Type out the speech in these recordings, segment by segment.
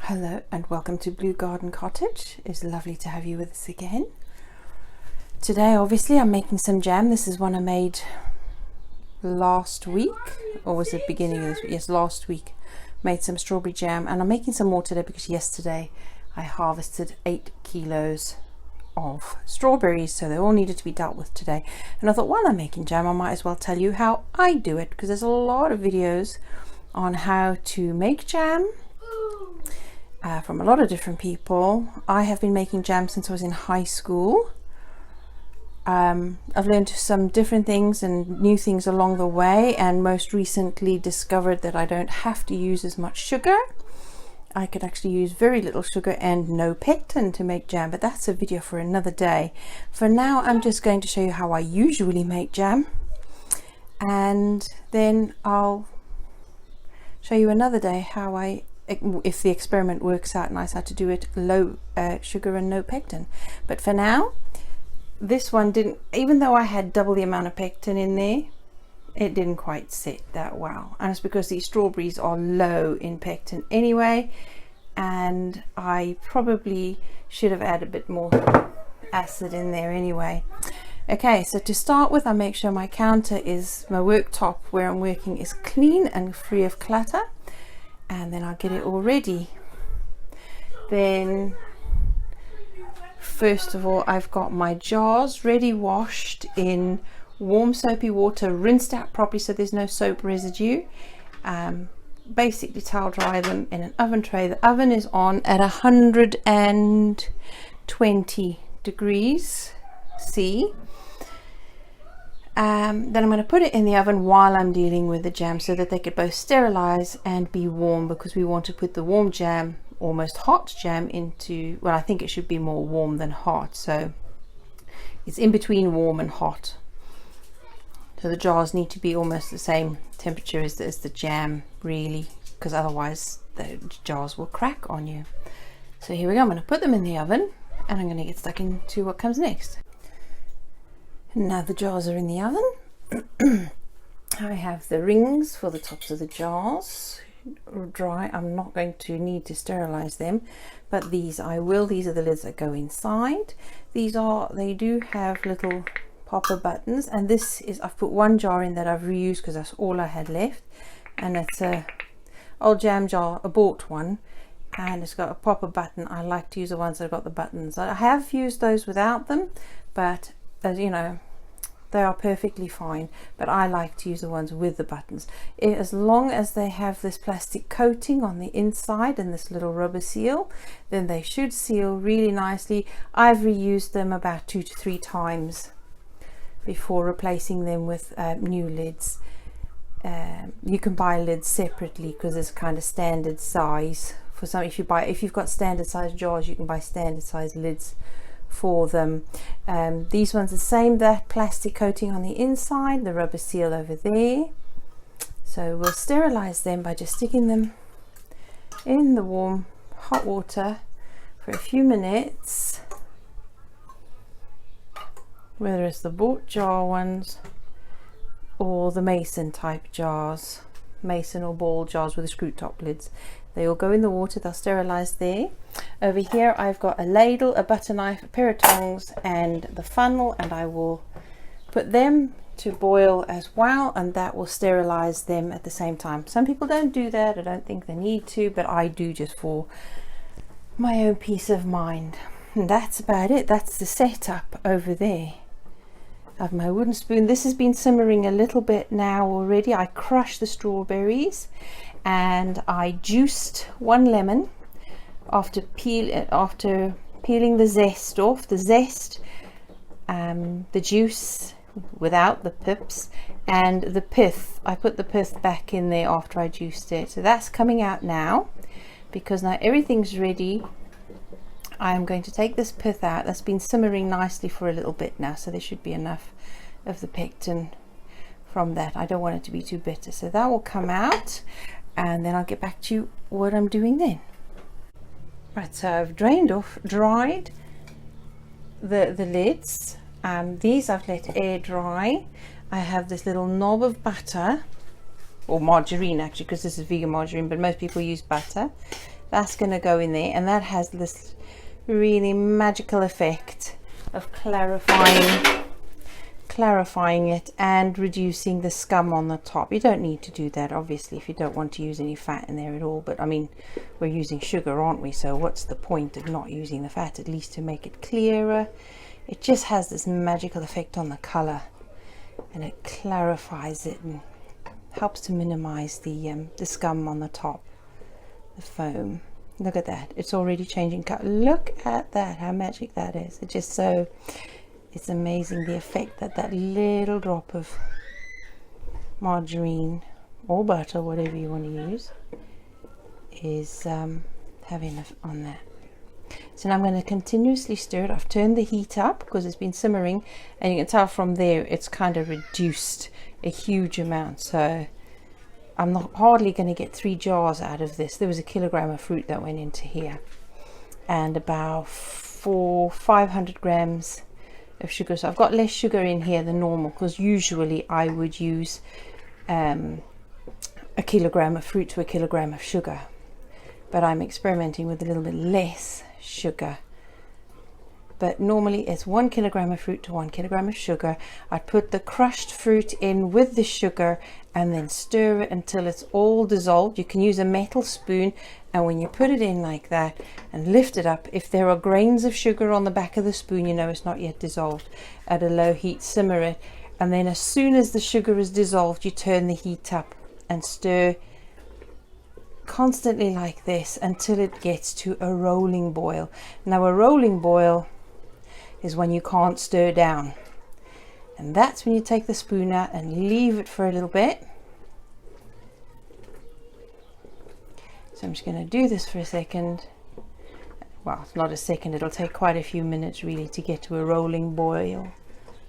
Hello and welcome to Blue Garden Cottage. It's lovely to have you with us again. Today obviously I'm making some jam. This is one I made last week, or was it beginning of this week? Yes, last week. Made some strawberry jam, and I'm making some more today because yesterday I harvested 8 kilos of strawberries, so they all needed to be dealt with today. And I thought while I'm making jam I might as well tell you how I do it, because there's a lot of videos on how to make jam from a lot of different people. I have been making jam since I was in high school. I've learned some different things and new things along the way, and most recently discovered that I don't have to use as much sugar. I could actually use very little sugar and no pectin to make jam, but that's a video for another day. For now I'm just going to show you how I usually make jam, and then I'll show you another day how if the experiment works out nice, how to do it low sugar and no pectin. But for now, this one didn't, even though I had double the amount of pectin in there, it didn't quite sit that well, and it's because these strawberries are low in pectin anyway, and I probably should have added a bit more acid in there anyway. Okay, so to start with, I make sure my counter is, my worktop where I'm working is clean and free of clutter, and then I'll get it all ready. Then first of all, I've got my jars ready washed in warm soapy water, rinsed out properly so there's no soap residue. Basically towel dry them in an oven tray. The oven is on at 120 degrees C. Then I'm going to put it in the oven while I'm dealing with the jam so that they could both sterilize and be warm, because we want to put the warm jam, almost hot jam, into, well, I think it should be more warm than hot, so it's in between warm and hot. So the jars need to be almost the same temperature as the jam, really, because otherwise the jars will crack on you. So here we go, I'm going to put them in the oven and I'm going to get stuck into what comes next. Now the jars are in the oven. I have the rings for the tops of the jars dry. I'm not going to need to sterilize them, but these I will. These are the lids that go inside. They do have little popper buttons, and this is, I've put one jar in that I've reused because that's all I had left, and it's a old jam jar, a bought one, and it's got a popper button. I like to use the ones that have got the buttons. I have used those without them, but as you know, they are perfectly fine, but I like to use the ones with the buttons. As long as they have this plastic coating on the inside and this little rubber seal, then they should seal really nicely. I've reused them about 2 to 3 times before replacing them with new lids. You can buy lids separately because it's kind of standard size for some. If you've got standard size jars, you can buy standard size lids for them. These ones the same, that plastic coating on the inside, the rubber seal over there. So we'll sterilize them by just sticking them in the warm hot water for a few minutes, whether it's the bought jar ones or the mason type jars, mason or ball jars with the screw top lids. They all go in the water, they'll sterilize there. Over here I've got a ladle, a butter knife, a pair of tongs and the funnel, and I will put them to boil as well, and that will sterilize them at the same time. Some people don't do that, I don't think they need to, but I do just for my own peace of mind. And that's about it. That's the setup over there. I have my wooden spoon. This has been simmering a little bit now already. I crushed the strawberries and I juiced 1 lemon after peeling the zest off. The zest, the juice without the pips, and the pith. I put the pith back in there after I juiced it. So that's coming out now, because now everything's ready. I'm going to take this pith out. That's been simmering nicely for a little bit now, so there should be enough of the pectin from that. I don't want it to be too bitter, so that will come out, and then I'll get back to you what I'm doing then. Right, so I've dried the lids. These I've let air dry. I have this little knob of butter, or margarine actually, because this is vegan margarine, but most people use butter. That's going to go in there, and that has this really magical effect of clarifying it and reducing the scum on the top. You don't need to do that, obviously, if you don't want to use any fat in there at all, but I mean, we're using sugar, aren't we? So what's the point of not using the fat, at least to make it clearer? It just has this magical effect on the color, and it clarifies it and helps to minimize the scum on the top, the foam. Look at that, it's already changing color. Look at that, how magic that is. It's just so, it's amazing the effect that that little drop of margarine or butter, whatever you want to use, is having on that. So now I'm going to continuously stir it. I've turned the heat up because it's been simmering, and you can tell from there it's kind of reduced a huge amount. So I'm not hardly going to get 3 jars out of this. There was 1 kilogram of fruit that went into here, and about 500 grams of sugar. So I've got less sugar in here than normal, because usually I would use 1 kilogram of fruit to 1 kilogram of sugar, but I'm experimenting with a little bit less sugar. But normally it's 1 kilogram of fruit to 1 kilogram of sugar. I put the crushed fruit in with the sugar and then stir it until it's all dissolved. You can use a metal spoon, and when you put it in like that and lift it up, if there are grains of sugar on the back of the spoon, you know it's not yet dissolved. At a low heat, simmer it, and then as soon as the sugar is dissolved, you turn the heat up and stir constantly like this until it gets to a rolling boil. Now a rolling boil is when you can't stir down, and that's when you take the spoon out and leave it for a little bit. So I'm just going to do this for a second. Well, it's not a second, it'll take quite a few minutes really to get to a rolling boil.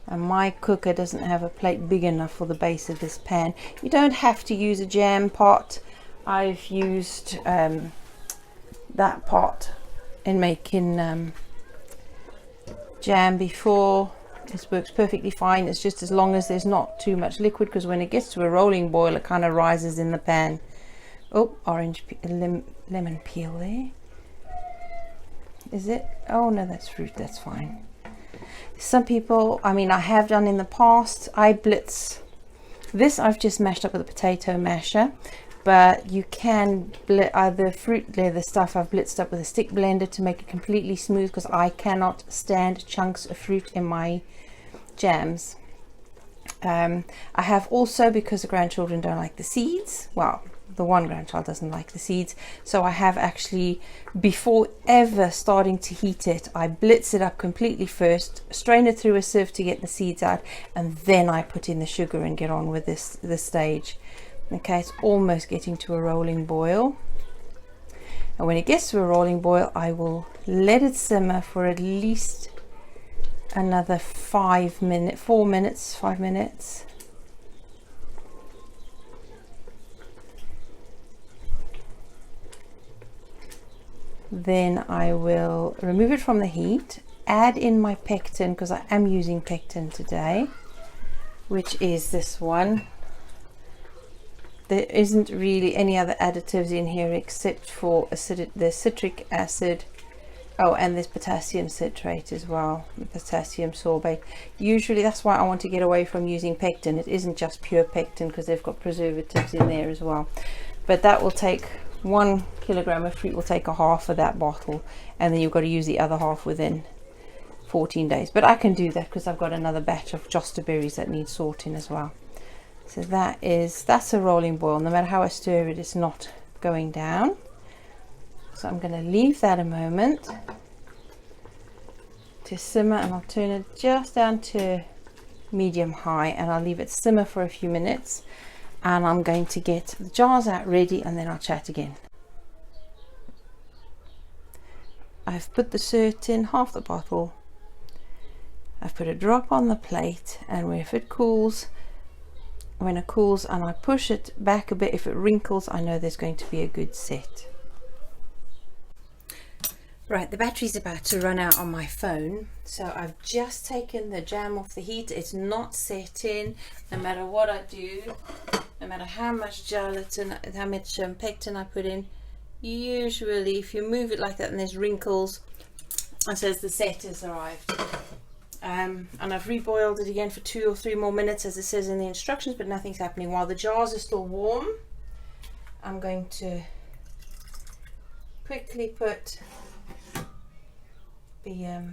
And my cooker doesn't have a plate big enough for the base of this pan. You don't have to use a jam pot. I've used that pot in making jam before. This works perfectly fine. It's just as long as there's not too much liquid, because when it gets to a rolling boil it kind of rises in the pan. Oh, lemon peel there. Is it? Oh no, that's fruit, that's fine. Some people, I mean, I have done in the past, I blitz this. I've just mashed up with a potato masher, but you can the fruit leather stuff I've blitzed up with a stick blender to make it completely smooth, because I cannot stand chunks of fruit in my jams. I have also, because the grandchildren don't like the seeds, well, the one grandchild doesn't like the seeds, so I have actually, before ever starting to heat it, I blitz it up completely first, strain it through a sieve to get the seeds out, and then I put in the sugar and get on with this stage. Okay, it's almost getting to a rolling boil, and when it gets to a rolling boil I will let it simmer for at least another 5 minutes. Then I will remove it from the heat, add in my pectin, because I am using pectin today, which is this one. There isn't really any other additives in here except for the citric acid. Oh, and there's potassium citrate as well, potassium sorbate. Usually that's why I want to get away from using pectin. It isn't just pure pectin, because they've got preservatives in there as well. But that will take 1 kilogram of fruit will take a half of that bottle, and then you've got to use the other half within 14 days. But I can do that because I've got another batch of joster berries that need sorting as well. So that's a rolling boil. No matter how I stir it, it's not going down. So I'm going to leave that a moment to simmer, and I'll turn it just down to medium high, and I'll leave it simmer for a few minutes. And I'm going to get the jars out ready, and then I'll chat again. I've put the syrup in, half the bottle. I've put a drop on the plate, and if it cools, when it cools and I push it back a bit, if it wrinkles, I know there's going to be a good set. Right, the battery's about to run out on my phone, so I've just taken the jam off the heat. It's not set in. No matter what I do, no matter how much gelatin, how much pectin I put in, usually if you move it like that and there's wrinkles, it says the set has arrived. And I've reboiled it again for 2 or 3 more minutes as it says in the instructions, but nothing's happening. While the jars are still warm, I'm going to quickly put the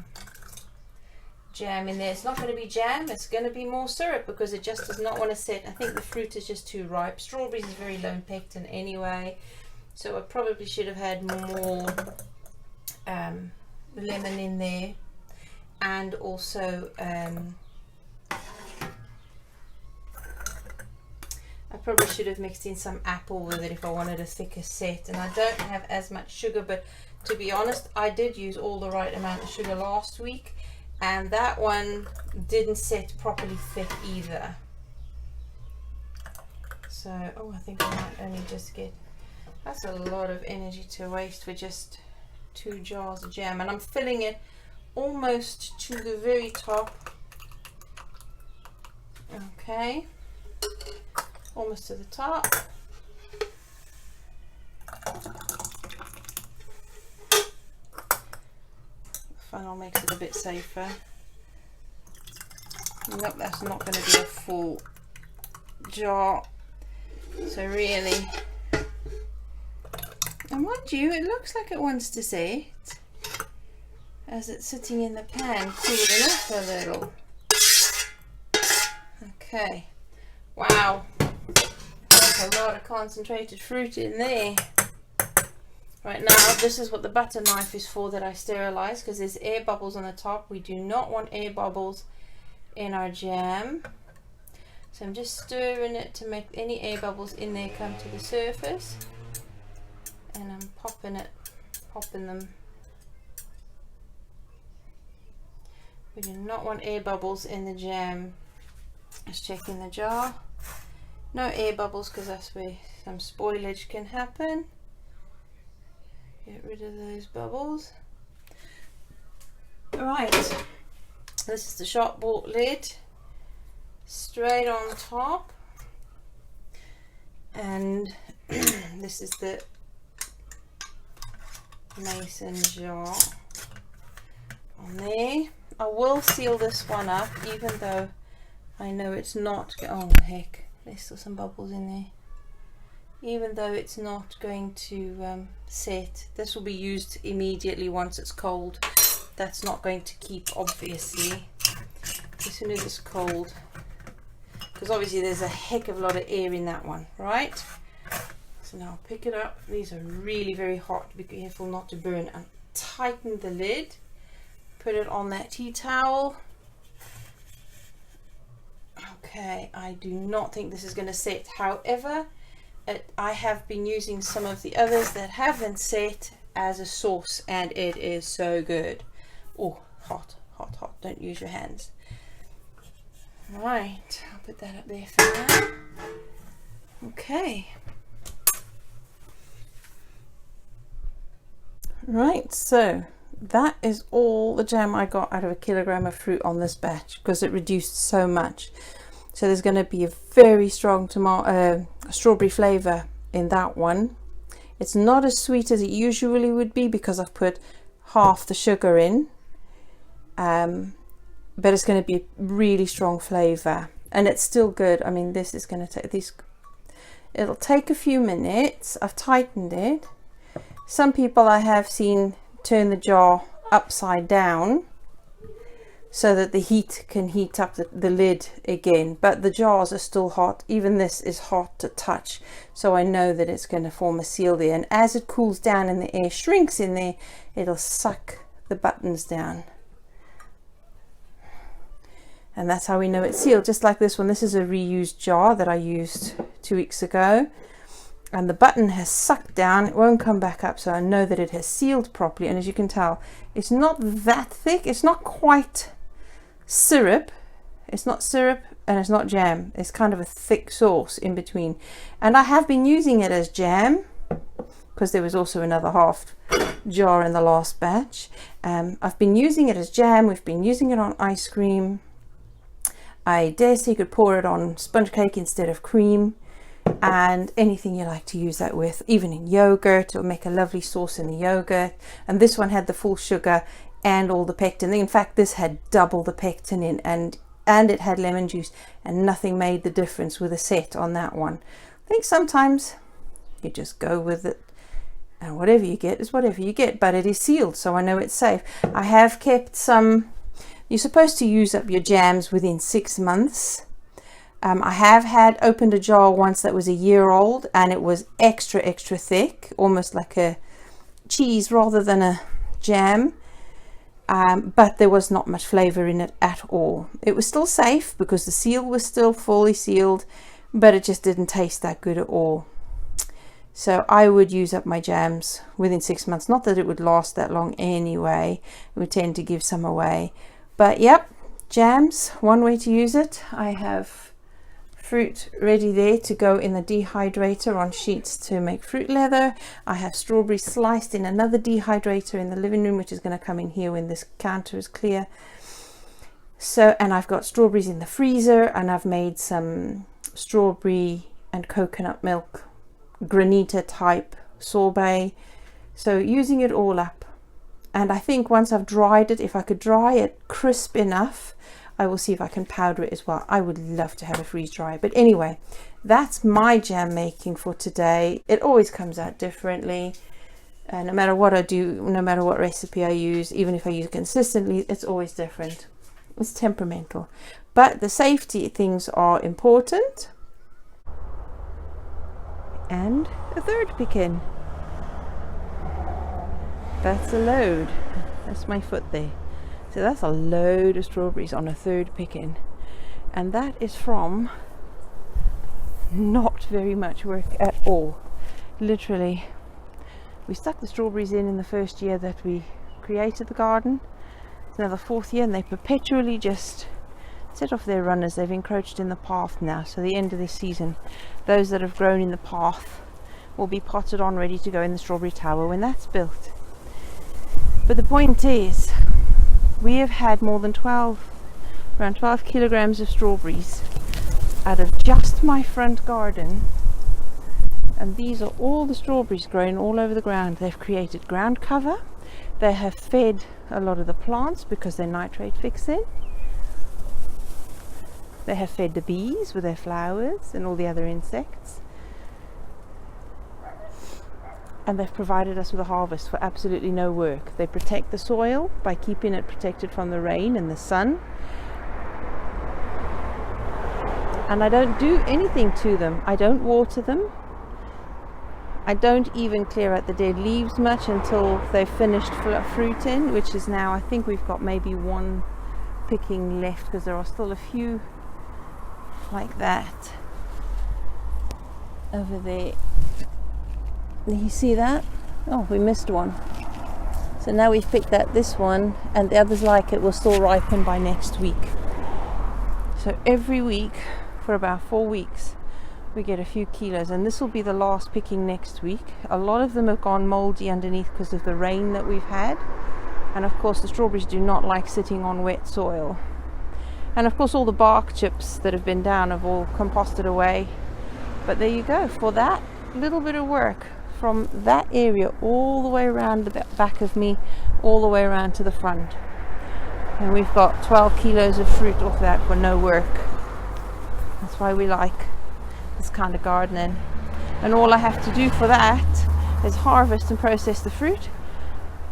jam in there. It's not going to be jam, it's going to be more syrup because it just does not want to set. I think the fruit is just too ripe. Strawberries is very low in pectin anyway, so I probably should have had more lemon in there, and also I probably should have mixed in some apple with it if I wanted a thicker set. And I don't have as much sugar, but to be honest, I did use all the right amount of sugar last week, and that one didn't set properly thick either. So, oh, I think I might only just get, that's a lot of energy to waste for just 2 jars of jam. And I'm filling it almost to the very top. Okay, almost to the top. Funnel makes it a bit safer. Nope, that's not going to be a full jar. So really, and mind you, it looks like it wants to set as it's sitting in the pan, cooling off a little. Okay, wow, there's a lot of concentrated fruit in there. Right now, this is what the butter knife is for that I sterilize, because there's air bubbles on the top. We do not want air bubbles in our jam. So I'm just stirring it to make any air bubbles in there come to the surface. And I'm popping them. We do not want air bubbles in the jam. Let's check in the jar. No air bubbles, because that's where some spoilage can happen. Get rid of those bubbles. Right, this is the shop bought lid, straight on top, and this is the mason jar on there. I will seal this one up, even though I know it's not, oh heck, there's still some bubbles in there. Even though it's not going to set, this will be used immediately once it's cold. That's not going to keep, obviously, as soon as it's cold, because obviously there's a heck of a lot of air in that one, right? So now I'll pick it up. These are really very hot, be careful not to burn, and tighten the lid, put it on that tea towel. Okay, I do not think this is going to set, however, I have been using some of the others that haven't set as a sauce, and it is so good. Oh, hot, hot, hot. Don't use your hands. Right, I'll put that up there for now. Okay. Right, so that is all the jam I got out of 1 kilogram of fruit on this batch, because it reduced so much. So there's going to be a very strong strawberry flavour in that one. It's not as sweet as it usually would be because I've put half the sugar in, but it's going to be a really strong flavour, and it's still good. I mean, this is going to take this. It'll take a few minutes. I've tightened it. Some people I have seen turn the jar upside down so that the heat can heat up the lid again, but the jars are still hot. Even this is hot to touch, so I know that it's going to form a seal there, and as it cools down and the air shrinks in there, it'll suck the buttons down, and that's how we know it's sealed. Just like this one, this is a reused jar that I used 2 weeks ago, and the button has sucked down, it won't come back up, so I know that it has sealed properly. And as you can tell, it's not that thick, it's not quite syrup, it's not syrup and it's not jam, it's kind of a thick sauce in between. And I have been using it as jam because there was also another half jar in the last batch. I've been using it as jam, we've been using it on ice cream. I dare say you could pour it on sponge cake instead of cream, and anything you like to use that with, even in yogurt, or make a lovely sauce in the yogurt. And this one had the full sugar and all the pectin. In fact, this had double the pectin in, and it had lemon juice, and nothing made the difference with a set on that one. I think sometimes you just go with it, and whatever you get is whatever you get, but it is sealed, so I know it's safe. I have kept some. You're supposed to use up your jams within 6 months. I have opened a jar once that was a year old, and it was extra thick, almost like a cheese rather than a jam, but there was not much flavor in it at all. It was still safe because the seal was still fully sealed, but it just didn't taste that good at all. So I would use up my jams within 6 months. Not that it would last that long anyway. I would tend to give some away. But yep, jams, one way to use it. I have fruit ready there to go in the dehydrator on sheets to make fruit leather. I have strawberries sliced in another dehydrator in the living room, which is going to come in here when this counter is clear. So, and I've got strawberries in the freezer, and I've made some strawberry and coconut milk granita type sorbet. So using it all up. And I think once I've dried it, if I could dry it crisp enough, I will see if I can powder it as well. I would love to have a freeze dry. But anyway, that's my jam making for today. It always comes out differently. No matter what I do, no matter what recipe I use, even if I use it consistently, it's always different. It's temperamental. But the safety things are important. And a third pick-in. That's a load. That's my foot there. So that's a load of strawberries on a third pick-in, and that is from not very much work at all. Literally, we stuck the strawberries in the first year that we created the garden. It's now the 4th year, and they perpetually just set off their runners. They've encroached in the path now, so the end of this season, those that have grown in the path will be potted on, ready to go in the strawberry tower when that's built. But the point is, we have had more than around 12 kilograms of strawberries out of just my front garden, and these are all the strawberries growing all over the ground. They've created ground cover. They have fed a lot of the plants because they're nitrate fixing. They have fed the bees with their flowers and all the other insects. And they've provided us with a harvest for absolutely no work. They protect the soil by keeping it protected from the rain and the sun. And I don't do anything to them. I don't water them. I don't even clear out the dead leaves much until they've finished fruiting, which is now, I think we've got maybe one picking left, because there are still a few like that over there. You see that? Oh, we missed one. So now we've picked out this one, and the others like it will still ripen by next week. So every week for about 4 weeks we get a few kilos, and this will be the last picking next week. A lot of them have gone moldy underneath because of the rain that we've had, and of course the strawberries do not like sitting on wet soil. And of course all the bark chips that have been down have all composted away. But there you go, for that little bit of work, from that area all the way around the back of me, all the way around to the front, and we've got 12 kilos of fruit off that for no work. That's why we like this kind of gardening. And all I have to do for that is harvest and process the fruit,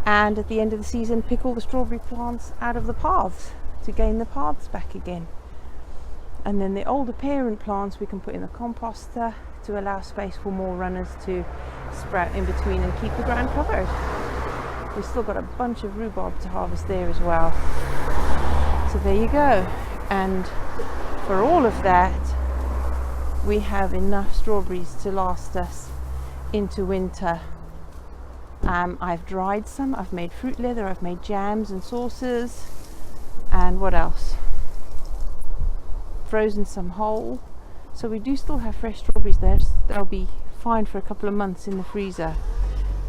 and at the end of the season pick all the strawberry plants out of the paths to gain the paths back again. And then the older parent plants we can put in the composter to allow space for more runners to sprout in between and keep the ground covered. We've still got a bunch of rhubarb to harvest there as well. So there you go. And for all of that, we have enough strawberries to last us into winter. I've dried some, I've made fruit leather, I've made jams and sauces, and what else? Frozen some whole. So we do still have fresh strawberries there. They'll be fine for a couple of months in the freezer.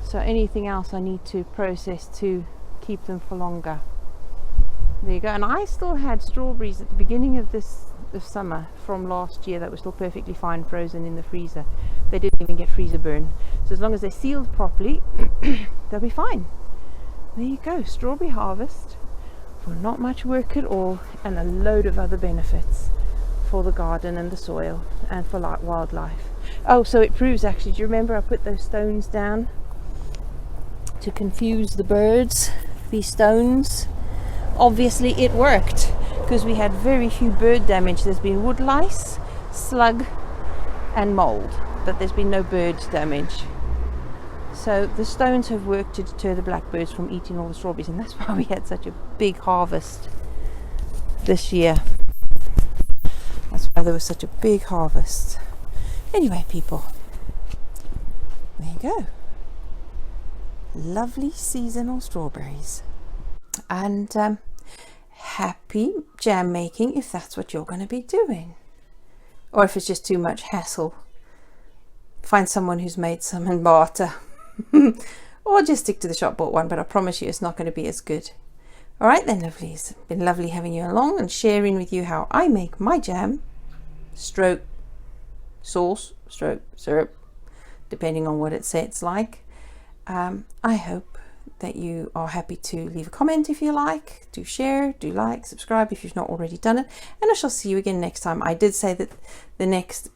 So anything else I need to process to keep them for longer. There you go. And I still had strawberries at the beginning of this of summer from last year that were still perfectly fine frozen in the freezer. They didn't even get freezer burn. So as long as they're sealed properly, they'll be fine. There you go, strawberry harvest for not much work at all, and a load of other benefits for the garden and the soil and for wildlife. Oh, so it proves, actually, do you remember I put those stones down to confuse the birds? These stones, obviously it worked, because we had very few bird damage. There's been wood lice, slug and mold, but there's been no bird damage. So the stones have worked to deter the blackbirds from eating all the strawberries, and that's why we had such a big harvest this year. That's why there was such a big harvest. Anyway, people, there you go. Lovely seasonal strawberries. And happy jam making if that's what you're going to be doing. Or if it's just too much hassle, find someone who's made some and barter. Or just stick to the shop bought one, but I promise you it's not going to be as good. All right then, lovelies. It's been lovely having you along and sharing with you how I make my jam, stroke sauce, stroke syrup, depending on what it sets like. I hope that you are happy to leave a comment if you like, do share, do like, subscribe if you've not already done it, and I shall see you again next time. I did say that the next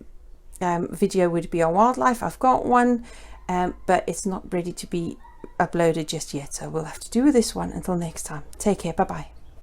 video would be on wildlife. I've got one, but it's not ready to be uploaded just yet, so we'll have to do with this one until next time. Take care, bye bye.